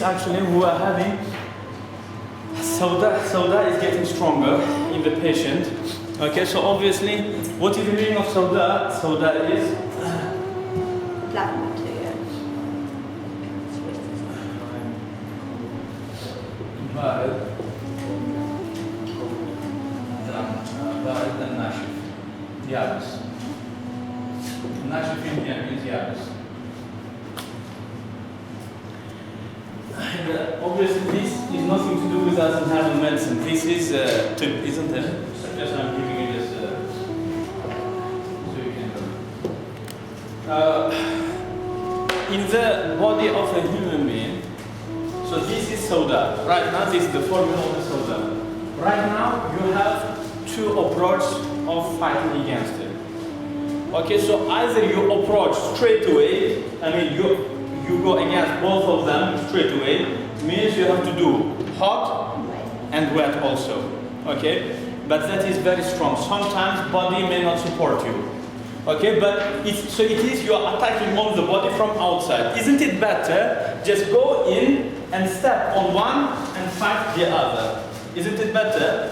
actually we are having sowda is getting stronger in the patient. Okay, so obviously, what is the meaning of sowda? Sowda is black material. Ba'ad and nashif. Yabis. Nashif in here means yabis. And obviously this is nothing to do with us in herbal medicine. This is tip, isn't it? Just I'm giving you this so you can in the body of a human being, so this is sowda. Right now this is the formula of the sowda. Right now you have two approaches of fighting against it. Okay, so either you approach straight away, I mean you go against both of them straight away, means you have to do hot and wet also. Okay? But that is very strong. Sometimes body may not support you. Okay, but so it is you are attacking on the body from outside. Isn't it better just go in and step on one and fight the other? Isn't it better?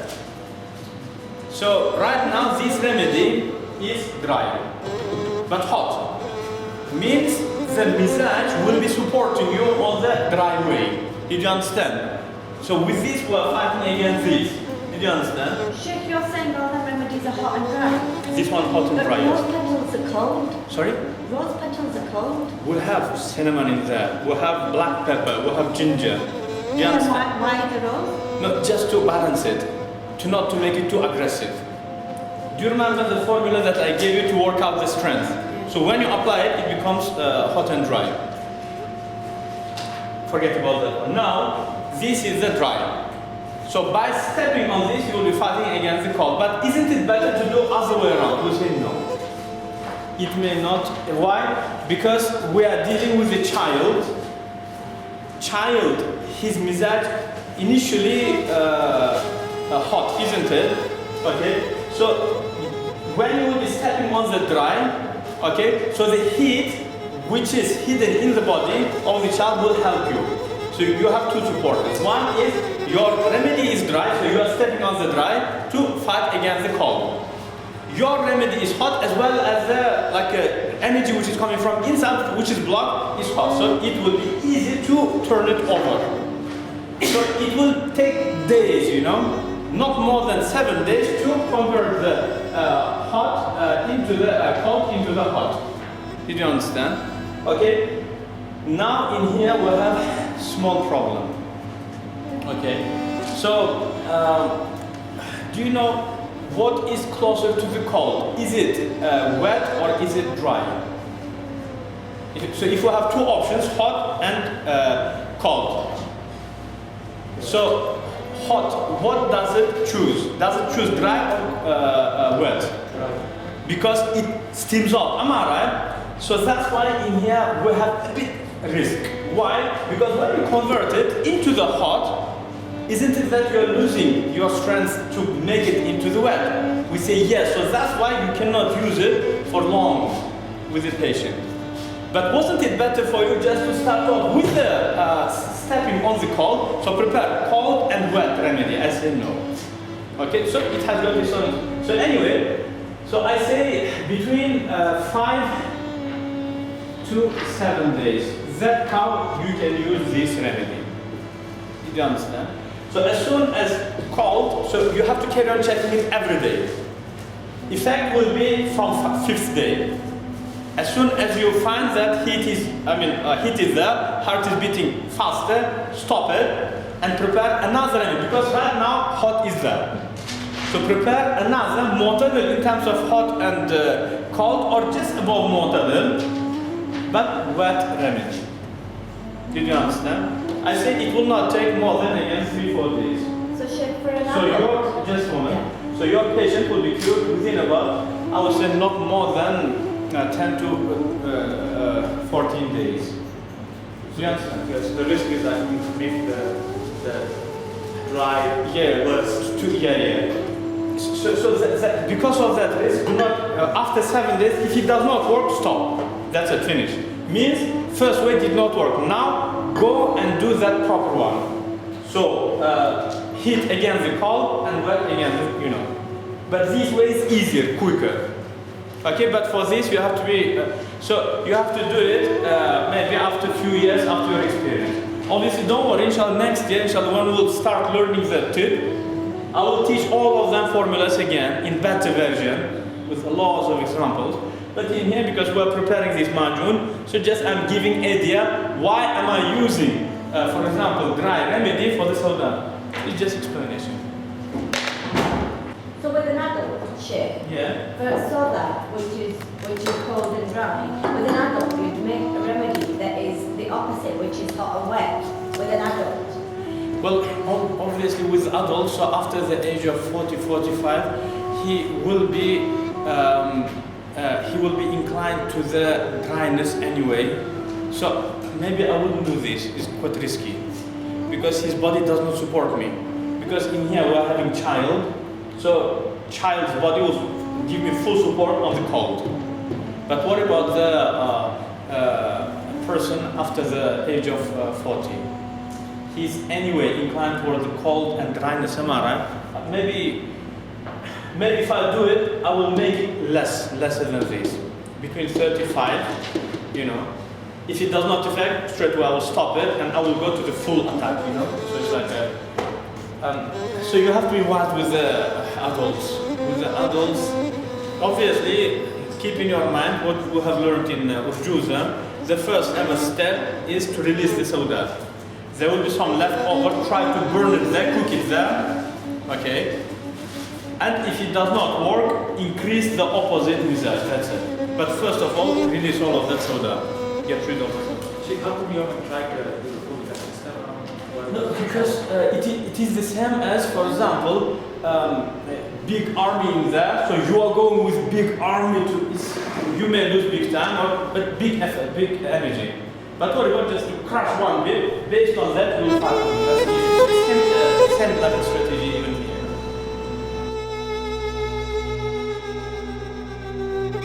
So right now this remedy is dry, but hot. Means the mizaj will be supporting you on the dry way. Did you understand? So with this we are fighting against this. Did you understand? Sheikh, you're saying all the remedies are hot and dry. This one hot and But dry. rose petals are cold. Sorry? Rose petals are cold. We'll have cinnamon in there. We'll have black pepper. We'll have ginger. Do you And understand? why the rose? No, just to balance it, not to make it too aggressive. Do you remember the formula that I gave you to work out the strength? So when you apply it, it becomes hot and dry. Forget about that one. Now, this is the dry. So by stepping on this, you will be fighting against the cold. But isn't it better to do other way around? We say no. It may not. Why? Because we are dealing with a child. His mizaj initially hot, isn't it? Okay. So when you will be stepping on the dry, okay, so the heat which is hidden in the body of the child will help you. So you have two supporters. One is your remedy is dry, so you are stepping on the dry to fight against the cold. Your remedy is hot as well as the energy which is coming from inside, which is blocked, is hot. So it will be easy to turn it over. So it will take days, you know, not more than 7 days to convert the hot into the cold into the hot. Did you understand? Okay. Now in here we have small problem. Okay. So do you know what is closer to the cold? Is it wet or is it dry? So if you have two options, hot and cold. So hot, what does it choose? Does it choose dry or wet? Because it steams up, am I right? So that's why in here we have a bit risk. Why? Because when you convert it into the hot, isn't it that you're losing your strength to make it into the wet? We say yes, so that's why you cannot use it for long with the patient. But wasn't it better for you just to start off with the stepping on the cold? So prepare cold and wet remedy. I say no. Okay, so it has got its own. So anyway, so I say between 5 to 7 days. That's how you can use this remedy. Did you understand? So as soon as cold, so you have to carry on checking it every day. Effect will be from 5th day. As soon as you find that heat is there, heart is beating faster, stop it and prepare another remedy, because right now hot is there. So prepare another mortal in terms of hot and cold, or just above mortal, but wet remedy. Did you understand? I say it will not take more than again 3-4 days. So Sheikh, for another... So just a moment. Yeah. So your patient will be cured within about, I would say not more than 10 to 14 days. So you understand? Yes, the risk is that you make the dry worse. So that, because of that risk, do not, after 7 days, if it does not work, stop. That's it, finish. Means first way did not work. Now go and do that proper one. So heat against the cold and wet against the, But this way is easier, quicker. Okay, but for this you have to be, so you have to do it maybe after a few years after your experience. Obviously, don't worry, inshallah, next year, inshallah, when we'll start learning the tip, I will teach all of them formulas again in better version with lots of examples. But in here, because we're preparing this majun, so just I'm giving idea why am I using, for example, dry remedy for the soda. It's just explanation. So with an adult shape, Yeah. for soda, which is cold and dry, with an adult you'd make a remedy that is the opposite, which is hot and wet. With an adult. Well, obviously with adults, so after the age of 40, 45, he will be inclined to the dryness anyway. So maybe I wouldn't do this. It's quite risky because his body does not support me. Because in here we are having child, so child's body will give me full support on the cold. But what about the person after the age of 40? He's anyway inclined toward the cold and dryness, am I right? Maybe if I do it, I will make it lesser than this, between 35, If it does not affect, straight away I will stop it and I will go to the full attack, So it's like so you have to be wise with the adults. With the adults, obviously, keep in your mind what we have learned in Urjuza. The first ever step is to release the soda. There will be some left over, try to burn it there, cook it there, okay? And if it does not work, increase the opposite result, that's it. But first of all, release all of that soda. Get rid of it. Sheikh, how come you haven't tried to do the food system? No, because it is the same as, for example, big army in there, so you are going with big army you may lose big time, but big effort, big energy. But what about just to crush one bit, based on that you will fight. That's the same level strategy even